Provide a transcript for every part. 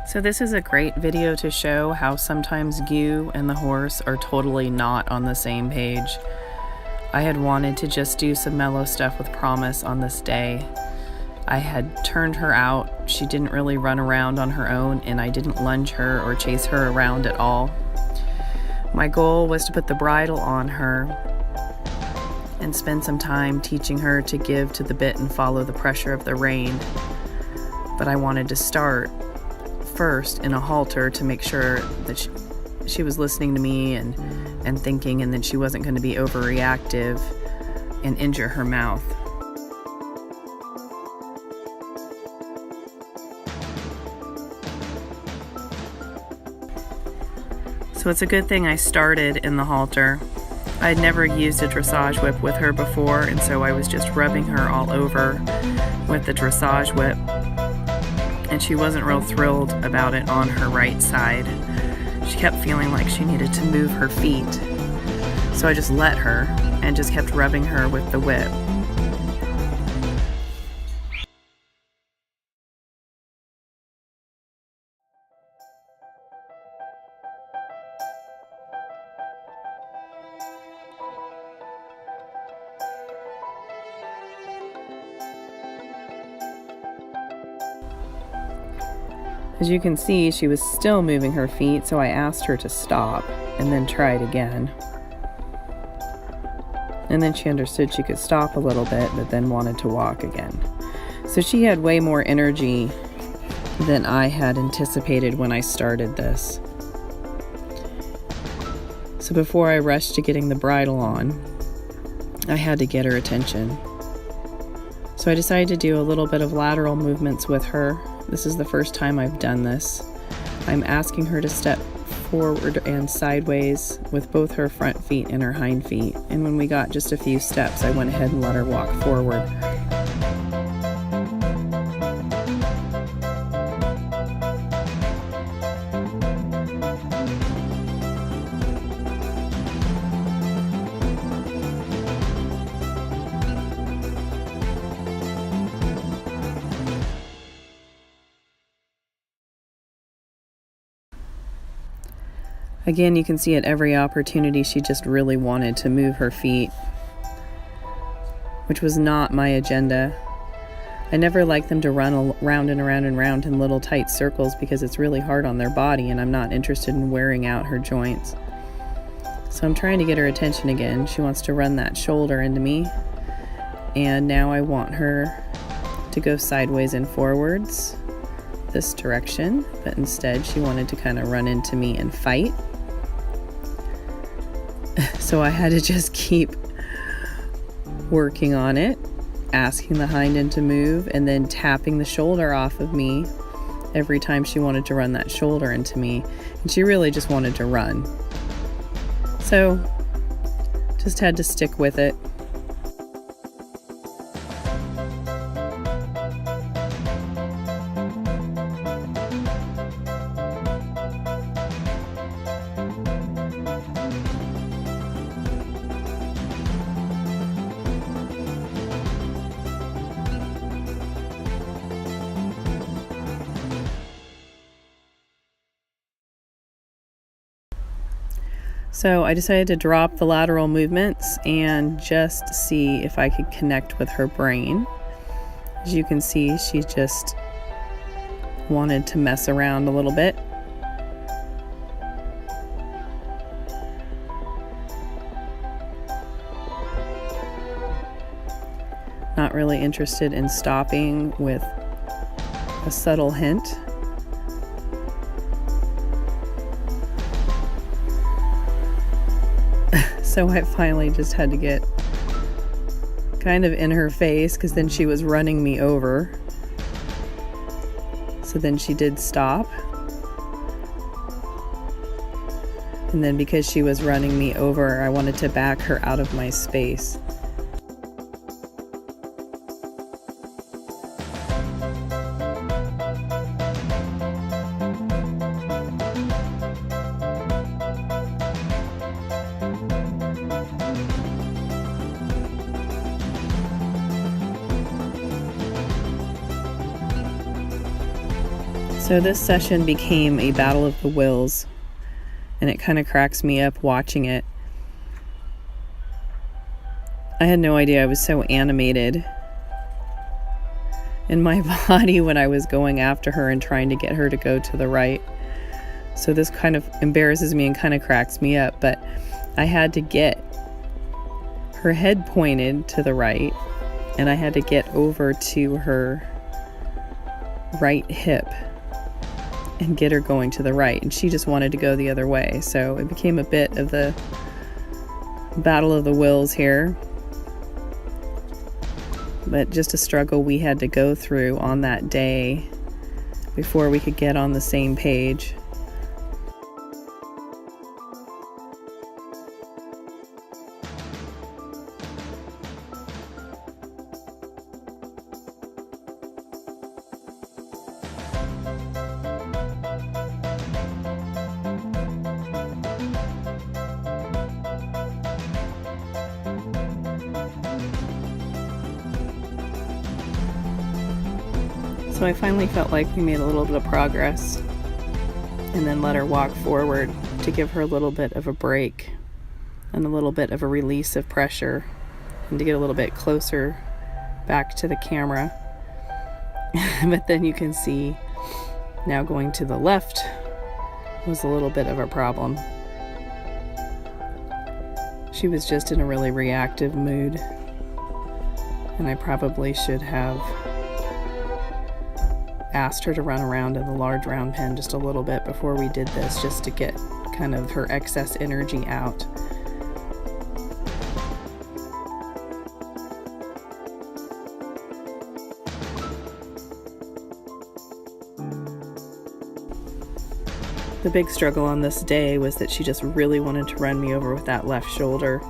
So this is a great video to show how sometimes you and the horse are totally not on the same page. I had wanted to just do some mellow stuff with Promise on this day. I had turned her out. She didn't really run around on her own, and I didn't lunge her or chase her around at all. My goal was to put the bridle on her and spend some time teaching her to give to the bit and follow the pressure of the rein. But I wanted to start first in a halter to make sure that she was listening to me and thinking, and that she wasn't going to be overreactive and injure her mouth. So it's a good thing I started in the halter. I had never used a dressage whip with her before, and so I was just rubbing her all over with the dressage whip. And she wasn't real thrilled about it on her right side. She kept feeling like she needed to move her feet. So I just let her and just kept rubbing her with the whip. As you can see, she was still moving her feet, so I asked her to stop and then try it again. And then she understood she could stop a little bit, but then wanted to walk again. So she had way more energy than I had anticipated when I started this. So before I rushed to getting the bridle on, I had to get her attention. So I decided to do a little bit of lateral movements with her. This is the first time I've done this. I'm asking her to step forward and sideways with both her front feet and her hind feet. And when we got just a few steps, I went ahead and let her walk forward. Again, you can see at every opportunity she just really wanted to move her feet, which was not my agenda. I never like them to run around and around and around in little tight circles because it's really hard on their body, and I'm not interested in wearing out her joints. So I'm trying to get her attention again. She wants to run that shoulder into me, and now I want her to go sideways and forwards this direction, but instead she wanted to kind of run into me and fight. So I had to just keep working on it, asking the hind end to move, and then tapping the shoulder off of me every time she wanted to run that shoulder into me. And she really just wanted to run. So just had to stick with it. So I decided to drop the lateral movements and just see if I could connect with her brain. As you can see, she just wanted to mess around a little bit. Not really interested in stopping with a subtle hint. So I finally just had to get kind of in her face, because then she was running me over. So then she did stop. And then because she was running me over, I wanted to back her out of my space. So this session became a battle of the wills, and it kind of cracks me up watching it. I had no idea I was so animated in my body when I was going after her and trying to get her to go to the right. So this kind of embarrasses me and kind of cracks me up, but I had to get her head pointed to the right, and I had to get over to her right hip and get her going to the right, and she just wanted to go the other way. So it became a bit of the battle of the wills here, but just a struggle we had to go through on that day before we could get on the same page. So I finally felt like we made a little bit of progress, and then let her walk forward to give her a little bit of a break and a little bit of a release of pressure, and to get a little bit closer back to the camera. But then you can see now going to the left was a little bit of a problem. She was just in a really reactive mood, and I probably should have asked her to run around in the large round pen just a little bit before we did this, just to get kind of her excess energy out. The big struggle on this day was that she just really wanted to run me over with that left shoulder.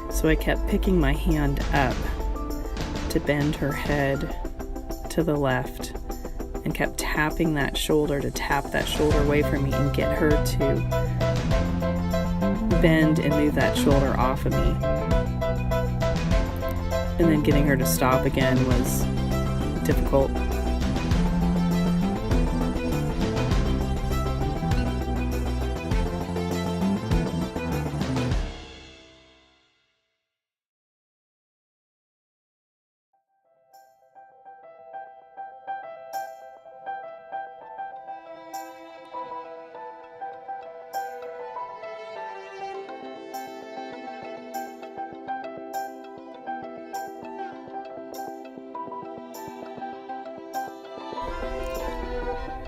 So I kept picking my hand up to bend her head to the left, and kept tapping that shoulder to tap that shoulder away from me and get her to bend and move that shoulder off of me. And then getting her to stop again was difficult.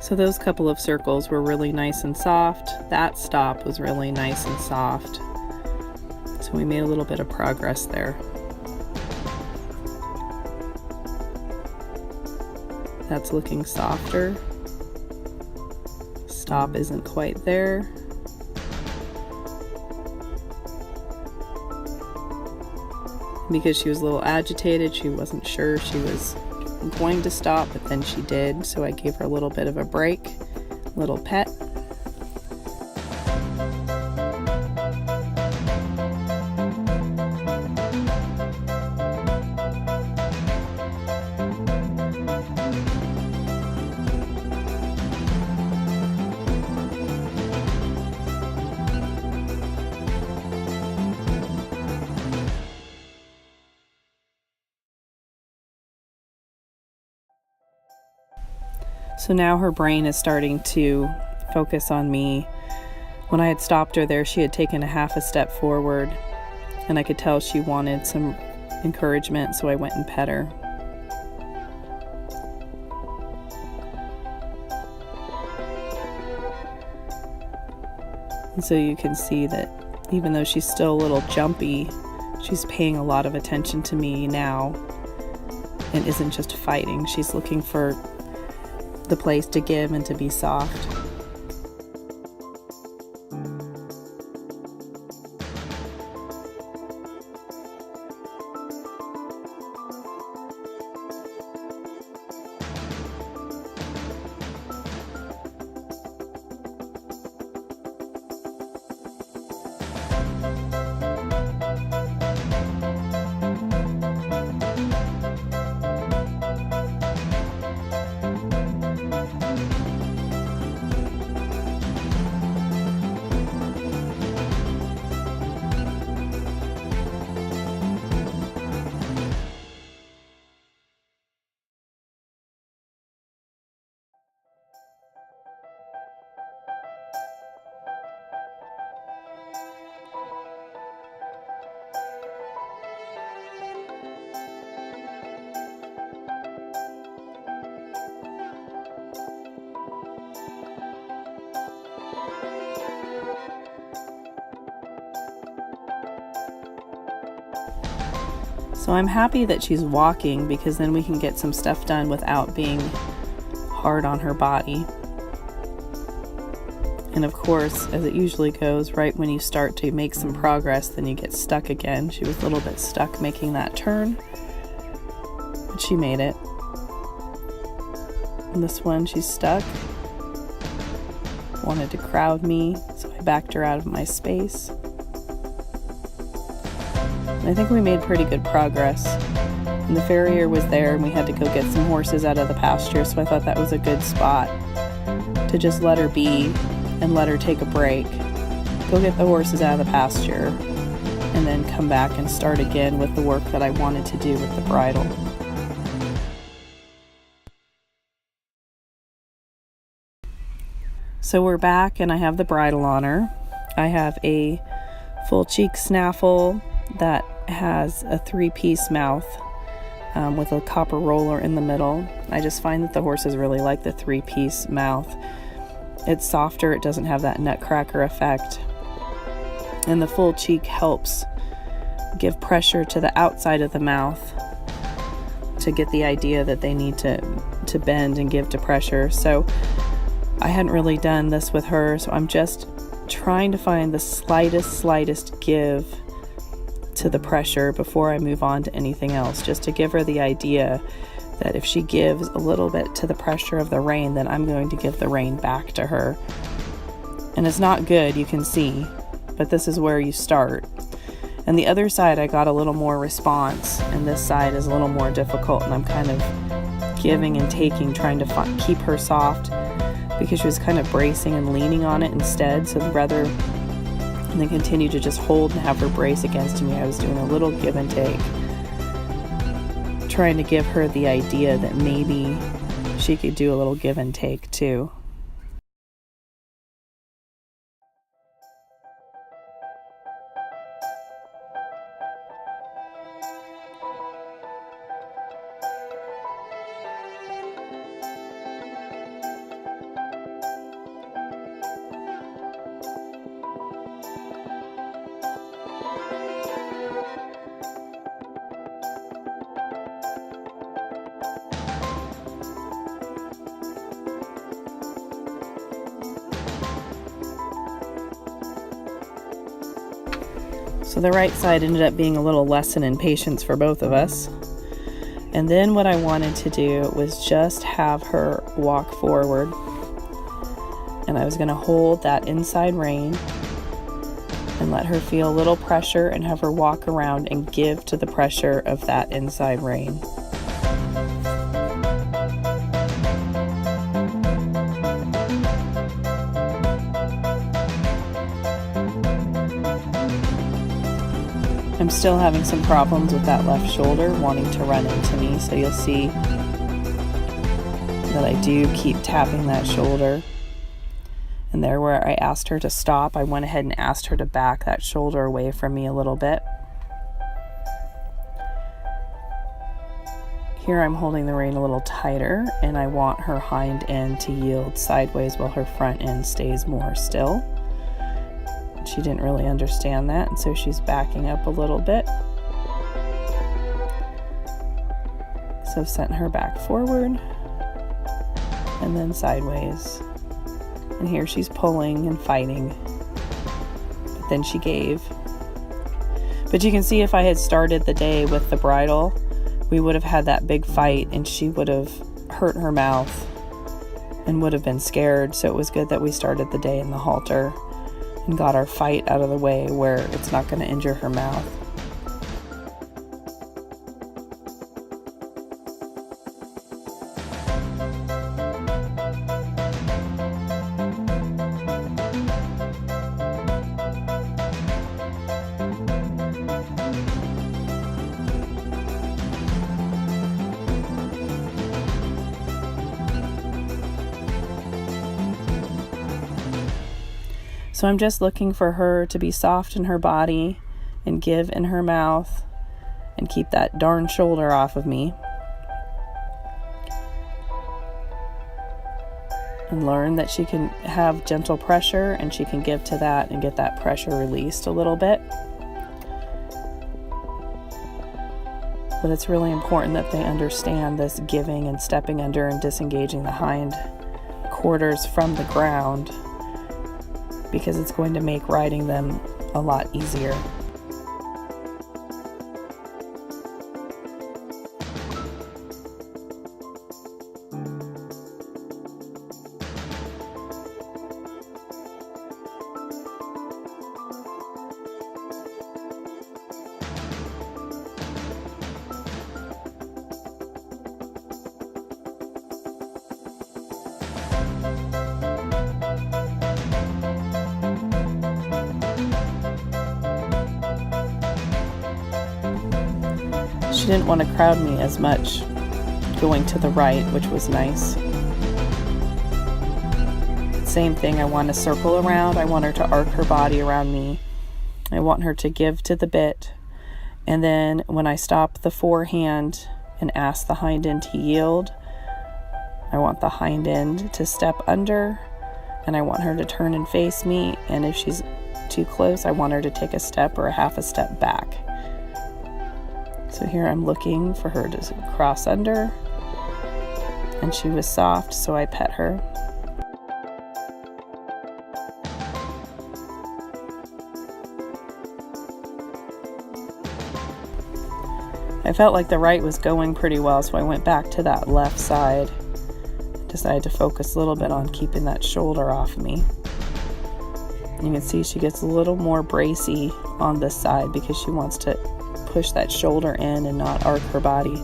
So those couple of circles were really nice and soft. That stop was really nice and soft. So we made a little bit of progress there. That's looking softer. Stop isn't quite there. Because she was a little agitated, she wasn't sure she was going to stop, but then she did, so I gave her a little bit of a break, little pet. So now her brain is starting to focus on me. When I had stopped her there, she had taken a half a step forward, and I could tell she wanted some encouragement, so I went and pet her. And so you can see that even though she's still a little jumpy, she's paying a lot of attention to me now and isn't just fighting. She's looking for the place to give and to be soft. So I'm happy that she's walking, because then we can get some stuff done without being hard on her body. And of course, as it usually goes, right when you start to make some progress, then you get stuck again. She was a little bit stuck making that turn, but she made it. And this one, she's stuck. Wanted to crowd me, so I backed her out of my space. And I think we made pretty good progress. And the farrier was there, and we had to go get some horses out of the pasture, so I thought that was a good spot to just let her be and let her take a break. Go get the horses out of the pasture, and then come back and start again with the work that I wanted to do with the bridle. So we're back, and I have the bridle on her. I have a full cheek snaffle that has a 3-piece mouth with a copper roller in the middle. I just find that the horses really like the 3-piece mouth. It's softer, it doesn't have that nutcracker effect. And the full cheek helps give pressure to the outside of the mouth to get the idea that they need to bend and give to pressure. So I hadn't really done this with her, so I'm just trying to find the slightest give to the pressure before I move on to anything else, just to give her the idea that if she gives a little bit to the pressure of the rein, then I'm going to give the rein back to her. And it's not good, you can see, but this is where you start. And the other side, I got a little more response, and this side is a little more difficult, and I'm kind of giving and taking, trying to keep her soft, because she was kind of bracing and leaning on it instead. So rather than continue to just hold and have her brace against me, I was doing a little give and take, trying to give her the idea that maybe she could do a little give and take too. So the right side ended up being a little lesson in patience for both of us. And then what I wanted to do was just have her walk forward. And I was going to hold that inside rein and let her feel a little pressure and have her walk around and give to the pressure of that inside rein. I'm still having some problems with that left shoulder wanting to run into me, so you'll see that I do keep tapping that shoulder. And there where I asked her to stop, I went ahead and asked her to back that shoulder away from me a little bit. Here I'm holding the rein a little tighter, and I want her hind end to yield sideways while her front end stays more still. She didn't really understand that, and so she's backing up a little bit. So sent her back forward and then sideways. And here she's pulling and fighting, but then she gave. But you can see if I had started the day with the bridle, we would have had that big fight, and she would have hurt her mouth and would have been scared. So it was good that we started the day in the halter and got our fight out of the way where it's not going to injure her mouth. So I'm just looking for her to be soft in her body and give in her mouth and keep that darn shoulder off of me. And learn that she can have gentle pressure and she can give to that and get that pressure released a little bit. but it's really important that they understand this giving and stepping under and disengaging the hind quarters from the ground, because it's going to make riding them a lot easier. She didn't want to crowd me as much going to the right, which was nice. Same thing, I want to circle around. I want her to arc her body around me. I want her to give to the bit. And then when I stop the forehand and ask the hind end to yield, I want the hind end to step under, and I want her to turn and face me. And if she's too close, I want her to take a step or a half a step back. So here I'm looking for her to cross under, and she was soft, so I pet her. I felt like the right was going pretty well, so I went back to that left side. Decided to focus a little bit on keeping that shoulder off me. You can see she gets a little more bracy on this side because she wants to push that shoulder in and not arc her body.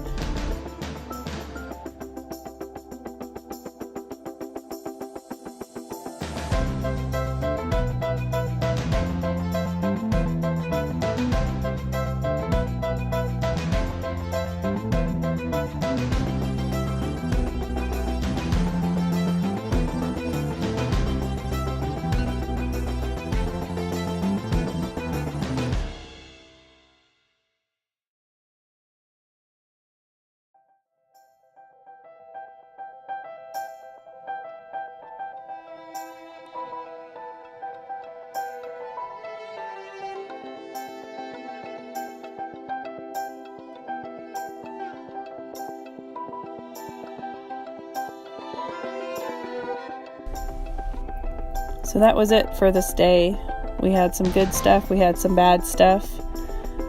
So that was it for this day. We had some good stuff, we had some bad stuff,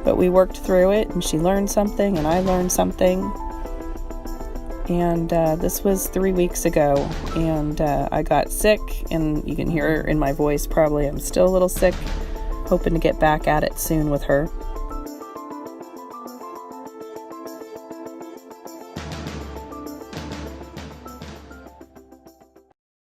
but we worked through it, and she learned something and I learned something. And this was 3 weeks ago, and I got sick, and you can hear in my voice probably I'm still a little sick, hoping to get back at it soon with her.